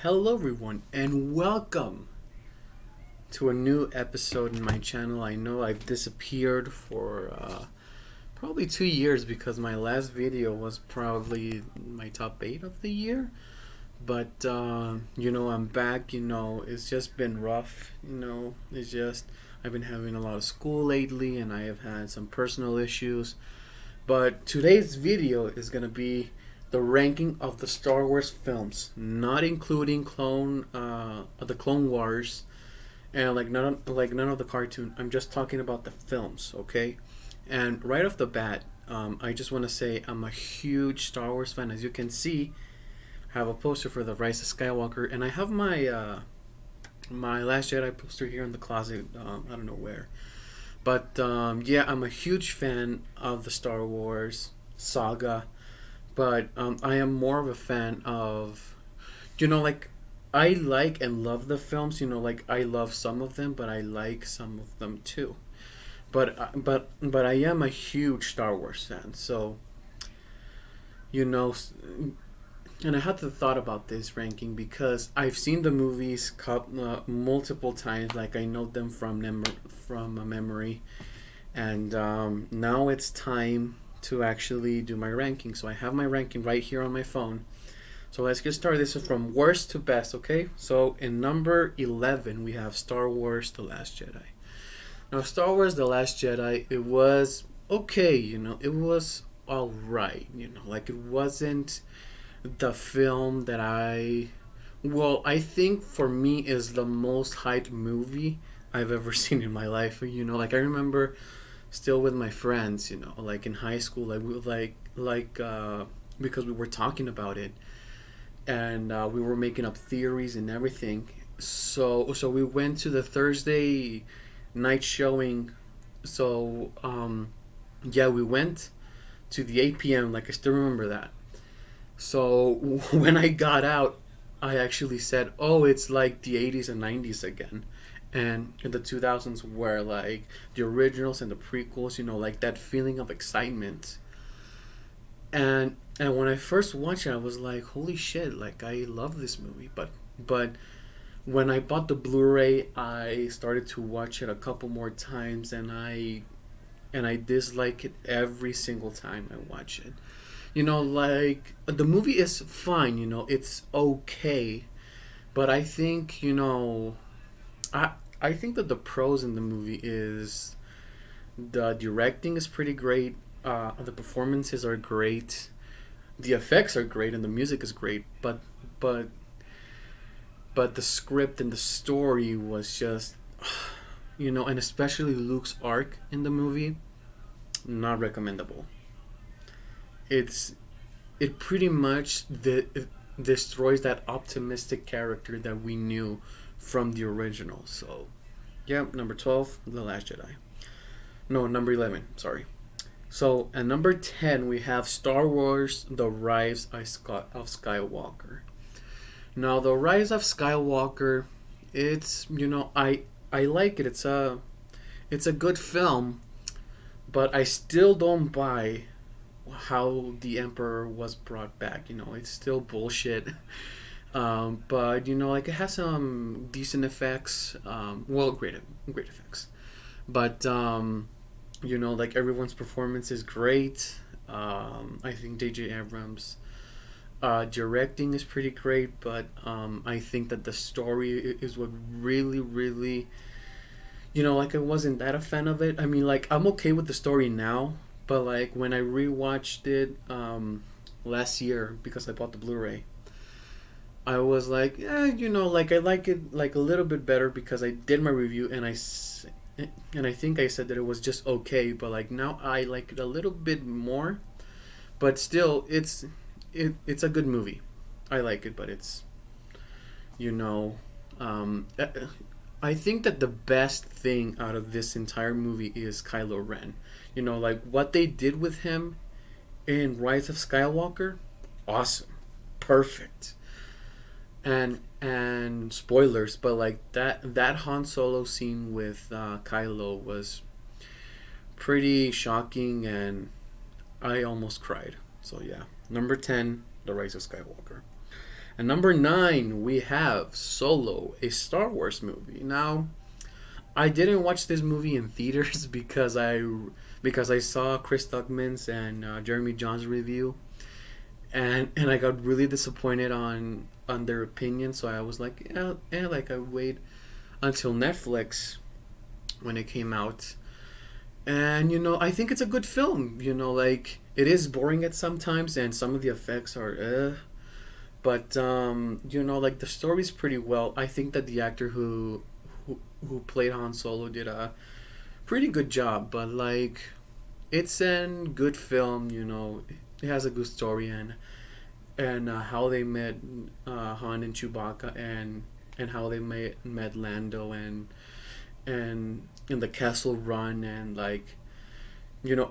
Hello, everyone, and welcome to a new episode in my channel. I know I've disappeared for probably 2 years because my last video was probably my top 8 of the year. But, I'm back. It's just been rough. I've been having a lot of school lately, and I have had some personal issues. But today's video is going to be the ranking of the Star Wars films, not including the Clone Wars, and none of the cartoon. I'm just talking about the films, okay? And right off the bat, I just want to say I'm a huge Star Wars fan. As you can see, I have a poster for the Rise of Skywalker, and I have my Last Jedi poster here in the closet. I don't know where, but yeah, I'm a huge fan of the Star Wars saga. But I am more of a fan of, I like and love the films. I love some of them, but I like some of them too. But I am a huge Star Wars fan. So, you know, and I had to thought about this ranking because I've seen the movies multiple times. Like I know them from a memory, and now it's time to actually do my ranking. So I have my ranking right here on my phone. So let's get started. This is from worst to best, okay? So in number 11, we have Star Wars The Last Jedi. Now, Star Wars The Last Jedi, it was okay, it was alright, it wasn't the film that I think for me is the most hyped movie I've ever seen in my life. I remember still with my friends, like in high school, like we because we were talking about it, and we were making up theories and everything. So we went to the Thursday night showing. So yeah, we went to the 8 p.m. Like I still remember that. So when I got out, I actually said, "Oh, it's like the 80s and 90s again." And in the 2000s were like the originals and the prequels, like that feeling of excitement. And when I first watched it, I was like, holy shit, like I love this movie. But when I bought the Blu-ray, I started to watch it a couple more times, and I dislike it every single time I watch it. Like the movie is fine, it's okay, but I think, I think that the pros in the movie is the directing is pretty great. The performances are great. The effects are great, and the music is great. But but the script and the story was just, and especially Luke's arc in the movie, not recommendable. It pretty much destroys that optimistic character that we knew from the original. So, yeah, number 12, The Last Jedi. No, number 11, sorry. So, at number 10, we have Star Wars The Rise of Skywalker. Now, The Rise of Skywalker, it's, I like it. It's a good film, but I still don't buy how the Emperor was brought back. It's still bullshit. But it has some decent effects. Well, great effects. But like everyone's performance is great. I think J.J. Abrams' directing is pretty great, but I think that the story is what really, really, I wasn't that a fan of it. I mean, like I'm okay with the story now, but like when I rewatched it last year because I bought the Blu-ray, I was like, like I like it like a little bit better because I did my review and I think I said that it was just okay, but like now I like it a little bit more, but still it's a good movie. I like it, but it's you know, I think that the best thing out of this entire movie is Kylo Ren. Like what they did with him in Rise of Skywalker, awesome, perfect. And spoilers, but like that Han Solo scene with Kylo was pretty shocking, and I almost cried. So yeah, number 10, The Rise of Skywalker. And number 9, we have Solo, a Star Wars movie. Now, I didn't watch this movie in theaters because I saw Chris Duckman's and Jeremy John's review, and I got really disappointed on their opinion. So I was like, yeah, like I wait until Netflix when it came out, and I think it's a good film. Like it is boring at sometimes, and some of the effects are. But like the story's pretty well. I think that the actor who played Han Solo did a pretty good job. But like, it's a good film. It has a good story, and how they met Han and Chewbacca, and how they met Lando, and in the Castle Run, and like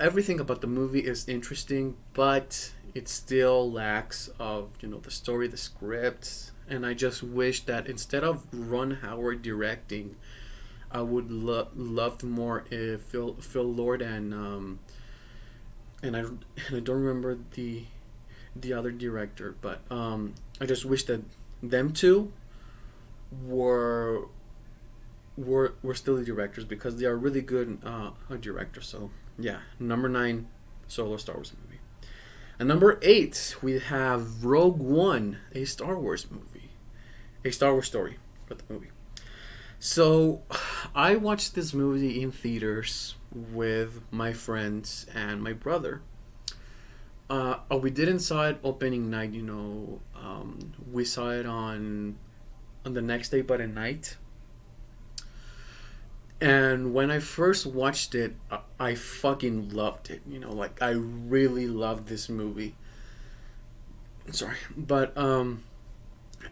everything about the movie is interesting, but it still lacks of the story, the script, and I just wish that instead of Ron Howard directing, I would loved more if Phil Lord and I don't remember the other director, but I just wish that them two were still the directors, because they are really good directors. So yeah, number 9, Solo, Star Wars movie. And number 8, we have Rogue One, a Star Wars movie, a Star Wars story, but the movie. So I watched this movie in theaters with my friends and my brother. We didn't saw it opening night. We saw it on the next day, but at night. And when I first watched it, I fucking loved it. Like I really loved this movie. Sorry, but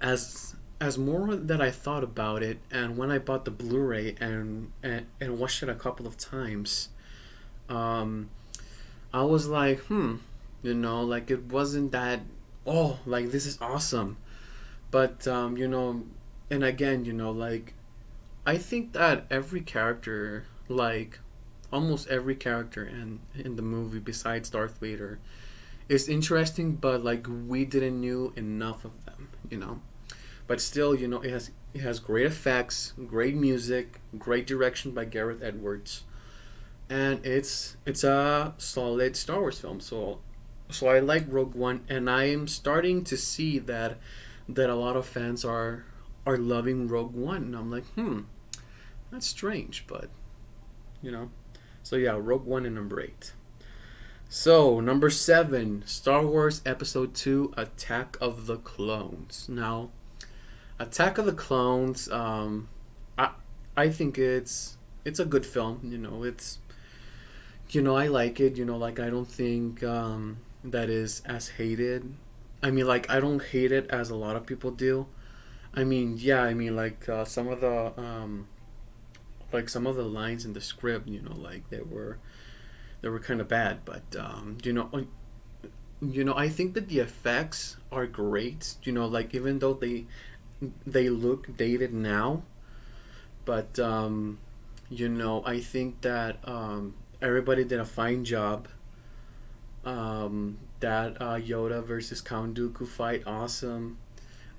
as more that I thought about it, and when I bought the Blu-ray and watched it a couple of times, I was like, like it wasn't that. Oh, like this is awesome, but and again, like. I think that every character, like almost every character in the movie besides Darth Vader, is interesting, but like we didn't knew enough of them. But still, it has great effects, great music, great direction by Gareth Edwards, and it's a solid Star Wars film. So I like Rogue One, and I am starting to see that a lot of fans are loving Rogue One, and I'm like, that's strange, but so yeah, Rogue One in number 8. So number 7, Star Wars Episode 2, Attack of the Clones. Now, Attack of the Clones, I think it's a good film. It's I like it. Like I don't think that is as hated. I mean, like I don't hate it as a lot of people do. I mean, yeah. I mean, like some of the lines in the script, like they were kind of bad, but I think that the effects are great. Like even though they look dated now, but I think that everybody did a fine job. That Yoda versus Count Dooku fight, awesome.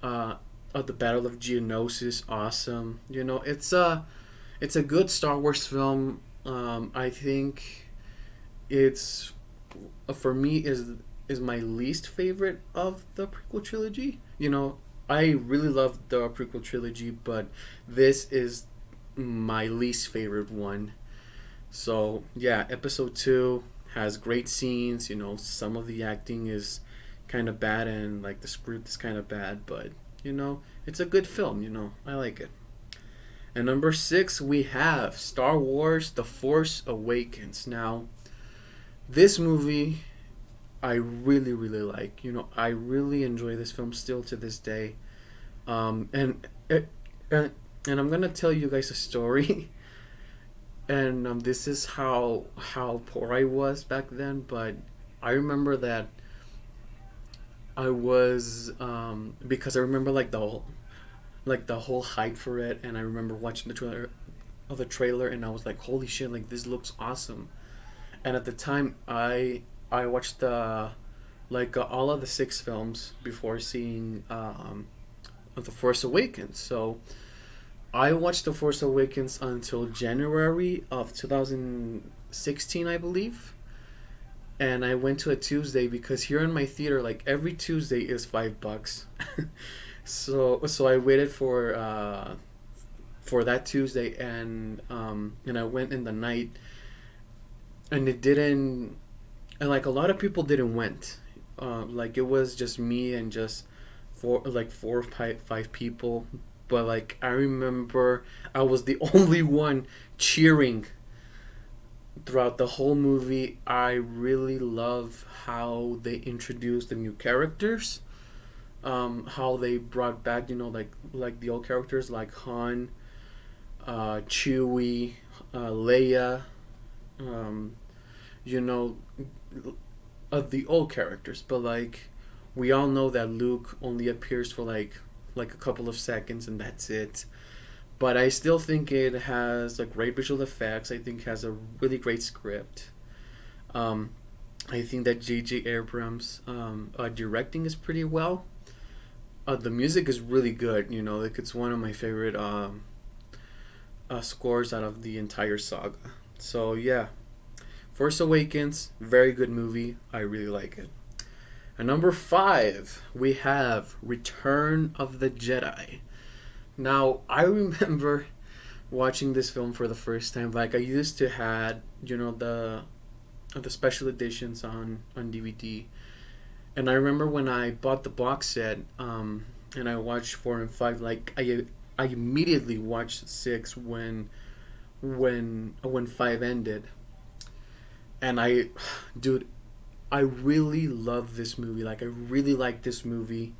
The Battle of Geonosis, awesome. It's a good Star Wars film. I think it's for me is my least favorite of the prequel trilogy. I really love the prequel trilogy, but this is my least favorite one. So yeah, Episode 2 has great scenes. Some of the acting is kind of bad, and like the script is kind of bad, but it's a good film. I like it. And number 6, we have Star Wars The Force Awakens. Now, this movie I really, really like. I really enjoy this film still to this day. And I'm going to tell you guys a story. And this is how poor I was back then. But I remember that I was, because I remember like the whole hype for it, and I remember watching the trailer, and I was like, holy shit, like this looks awesome. And at the time I watched the like all of the 6 films before seeing The Force Awakens. So I watched The Force Awakens until January of 2016, I believe. And I went to a Tuesday because here in my theater, like every Tuesday is $5. So I waited for that Tuesday, and I went in the night, and it didn't, and like a lot of people didn't went, like it was just me and just four or five people, but like I remember I was the only one cheering throughout the whole movie. I really love how they introduced the new characters, how they brought back, like the old characters like Han, Chewie, Leia, um, you know, the old characters. But like, we all know that Luke only appears for like a couple of seconds and that's it. But I still think it has like great visual effects. I think it has a really great script. Um, I think that J.J. Abrams' directing is pretty well. The music is really good. Like it's one of my favorite scores out of the entire saga. So yeah, Force Awakens, very good movie. I really like it. At number 5, we have Return of the Jedi. Now, I remember watching this film for the first time. Like I used to had, the special editions on DVD. And I remember when I bought the box set, and I watched 4 and 5, like I immediately watched 6 when 5 ended. And dude, I really love this movie. Like I really like this movie.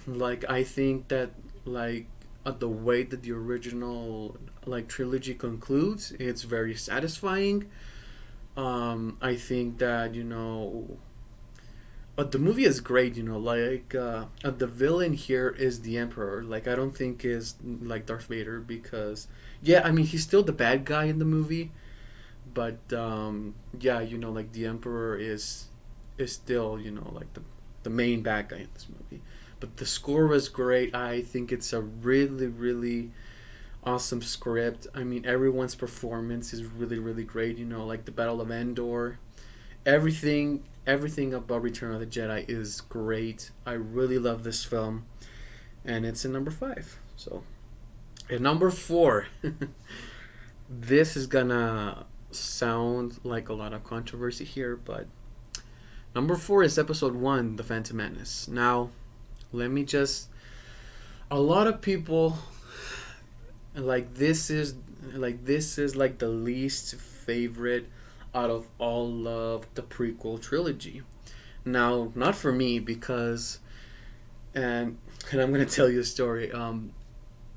Like I think that the way that the original like trilogy concludes, it's very satisfying. I think that the movie is great. The villain here is the Emperor. Like I don't think is like Darth Vader, because yeah, I mean he's still the bad guy in the movie, but yeah, like the Emperor is still like the main bad guy in this movie. But the score was great. I think it's a really, really awesome script. I mean, everyone's performance is really, really great. Like the Battle of Endor, everything about Return of the Jedi is great. I really love this film, and it's in number 5. So, at number 4, this is gonna sound like a lot of controversy here, but number 4 is Episode 1, The Phantom Menace. Now, let me just. A lot of people this is like the least favorite out of all of the prequel trilogy. Now, not for me, because and I'm gonna tell you a story.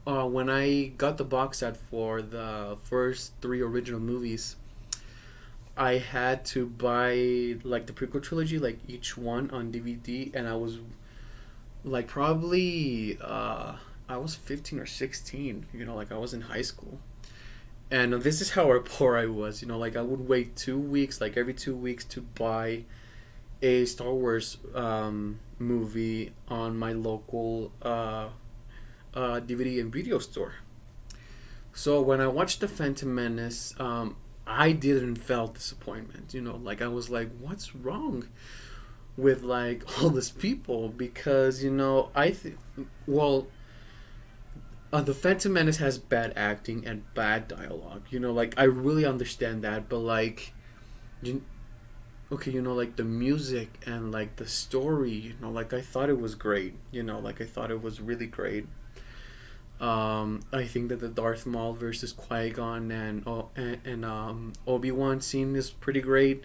When I got the box set for the first 3 original movies, I had to buy like the prequel trilogy, like each one on DVD, and I was like probably I was 15 or 16, like I was in high school. And this is how poor I was, like I would wait 2 weeks, like every 2 weeks, to buy a Star Wars movie on my local DVD and video store. So when I watched The Phantom Menace, I didn't felt disappointment, like I was like, what's wrong with like all these people? Because I think, well, the Phantom Menace has bad acting and bad dialogue. Like I really understand that, but like, like the music and like the story, like I thought it was great. Like I thought it was really great. I think that the Darth Maul versus Qui-Gon and Obi-Wan scene is pretty great.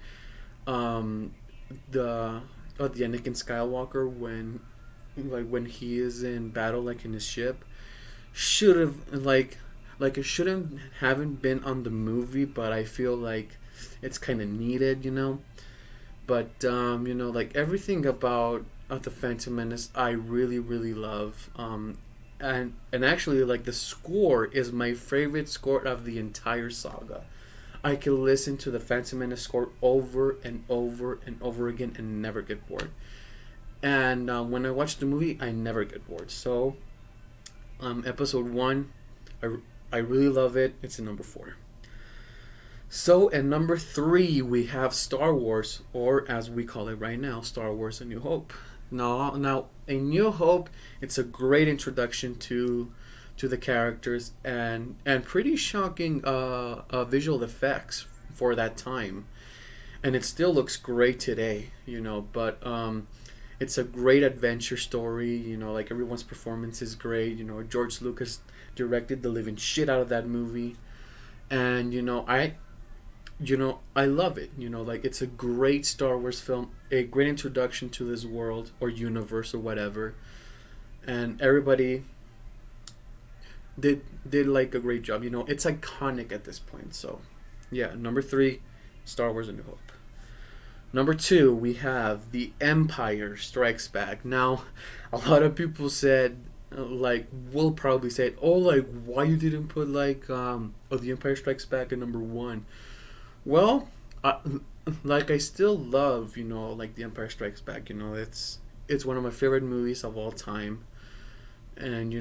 The Anakin Skywalker, when he is in battle, like in his ship, should have like it shouldn't haven't been on the movie, but I feel like it's kind of needed. But like everything about the Phantom Menace, I really, really love. And actually, like the score is my favorite score of the entire saga. I could listen to the Phantom Menace score over and over and over again and never get bored. And when I watch the movie, I never get bored. So, episode 1, I, I really love it. It's a number 4. So, at number 3, we have Star Wars, or as we call it right now, Star Wars: A New Hope. Now, A New Hope, it's a great introduction to the characters and pretty shocking visual effects for that time, and it still looks great today, But it's a great adventure story, like everyone's performance is great. George Lucas directed the living shit out of that movie, and I love it. Like it's a great Star Wars film, a great introduction to this world or universe or whatever, and everybody did like a great job. It's iconic at this point. So, yeah, number 3, Star Wars: A New Hope. Number 2, we have The Empire Strikes Back. Now, a lot of people said, will probably say, why you didn't put The Empire Strikes Back at number 1? Well, I still love, The Empire Strikes Back. It's one of my favorite movies of all time. And,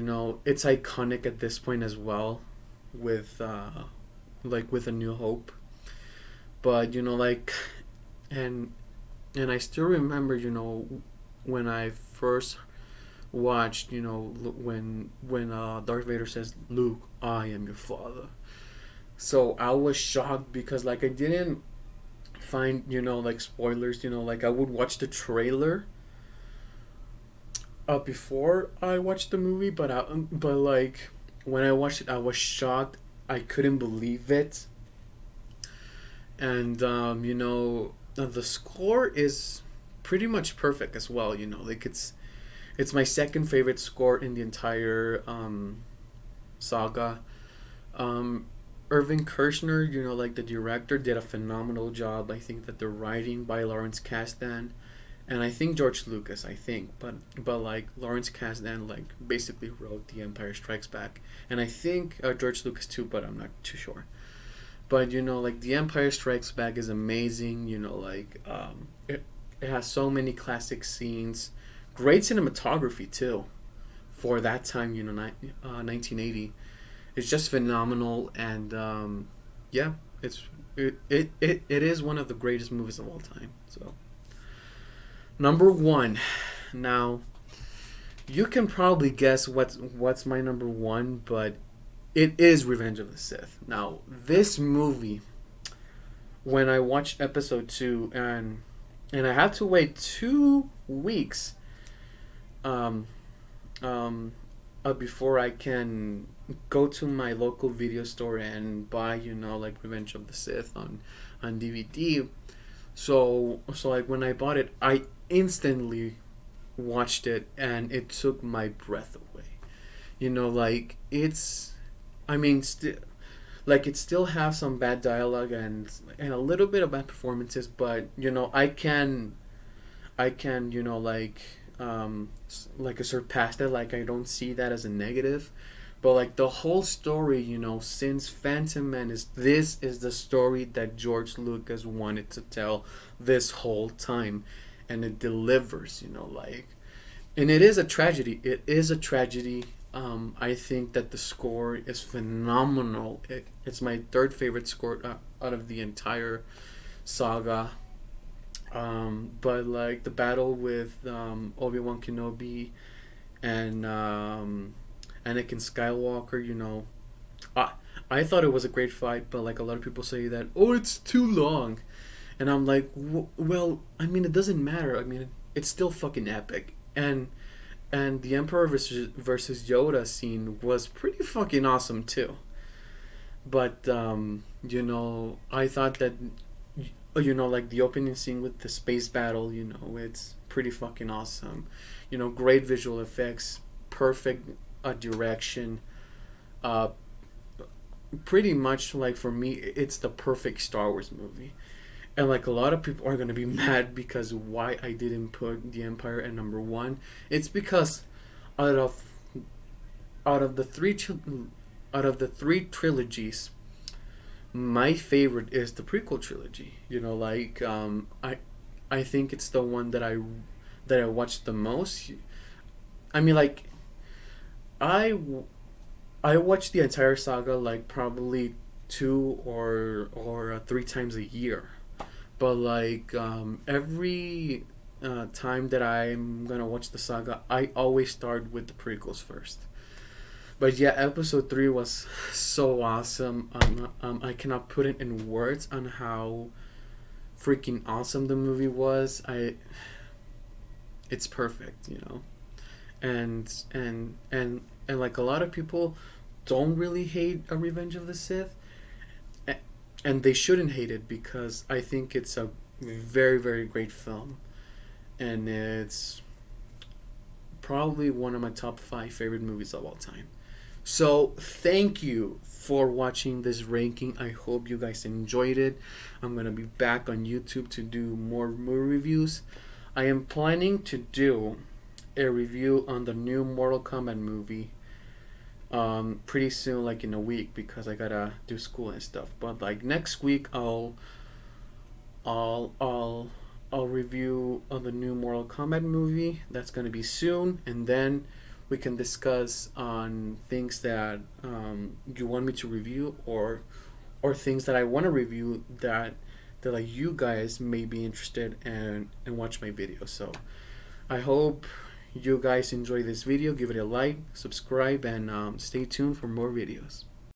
it's iconic at this point as well with, with A New Hope. But, and I still remember, when I first watched, when Darth Vader says, "Luke, I am your father." So I was shocked because I didn't find spoilers. I would watch the trailer before I watched the movie, but when I watched it, I was shocked. I couldn't believe it. And the score is pretty much perfect as well. It's my second favorite score in the entire saga. Irving Kershner, the director, did a phenomenal job. I think that the writing by Lawrence Kasdan, and I think George Lucas, but Lawrence Kasdan basically wrote The Empire Strikes Back, and I think George Lucas too, but I'm not too sure. But The Empire Strikes Back is amazing. It has so many classic scenes, great cinematography too, for that time. 1980. It's just phenomenal, and yeah, it is one of the greatest movies of all time. So, number 1. Now, you can probably guess what's my number 1, but it is Revenge of the Sith. Now, this movie, when I watched episode 2, and I had to wait 2 weeks before I can go to my local video store and buy, Revenge of the Sith on DVD. So when I bought it, I instantly watched it, and it took my breath away. It still has some bad dialogue and a little bit of bad performances, but I can surpass that. I don't see that as a negative, but the whole story, since Phantom Menace, this is the story that George Lucas wanted to tell this whole time, and it delivers. And it is a tragedy. I think that the score is phenomenal. It's my 3rd favorite score out of the entire saga. But the battle with Obi-Wan Kenobi and Anakin Skywalker, I thought it was a great fight, but a lot of people say that, it's too long, and I'm like, well, it doesn't matter. It's still fucking epic, and the Emperor versus Yoda scene was pretty fucking awesome too. But I thought that the opening scene with the space battle, it's pretty fucking awesome. Great visual effects, perfect direction. Pretty much for me, it's the perfect Star Wars movie. And a lot of people are gonna be mad because why I didn't put The Empire at number 1. It's because out of the three trilogies, my favorite is the prequel trilogy. You know, like I think it's the one that I watched the most. I mean, like I I watch the entire saga like probably two or three times a year. But like every time that I'm gonna watch the saga, I always start with the prequels first. But yeah, episode three was so awesome. I cannot put it in words on how freaking awesome the movie was. It's perfect, you know. And like a lot of people don't really hate a Revenge of the Sith, and they shouldn't hate it because I think it's a very very great film, and it's probably one of my top five favorite movies of all time. So thank you for watching this ranking. I hope you guys enjoyed it. I'm gonna be back on YouTube to do more movie reviews. I am planning to do a review on the new Mortal Kombat movie pretty soon, like in a week, because I gotta do school and stuff. But like next week, I'll I'll I'll review on the new Mortal Kombat movie. That's gonna be soon, and then we can discuss on things that you want me to review, or things that I want to review that like you guys may be interested and watch my video. So I hope you guys enjoy this video. Give it a like, subscribe, and stay tuned for more videos.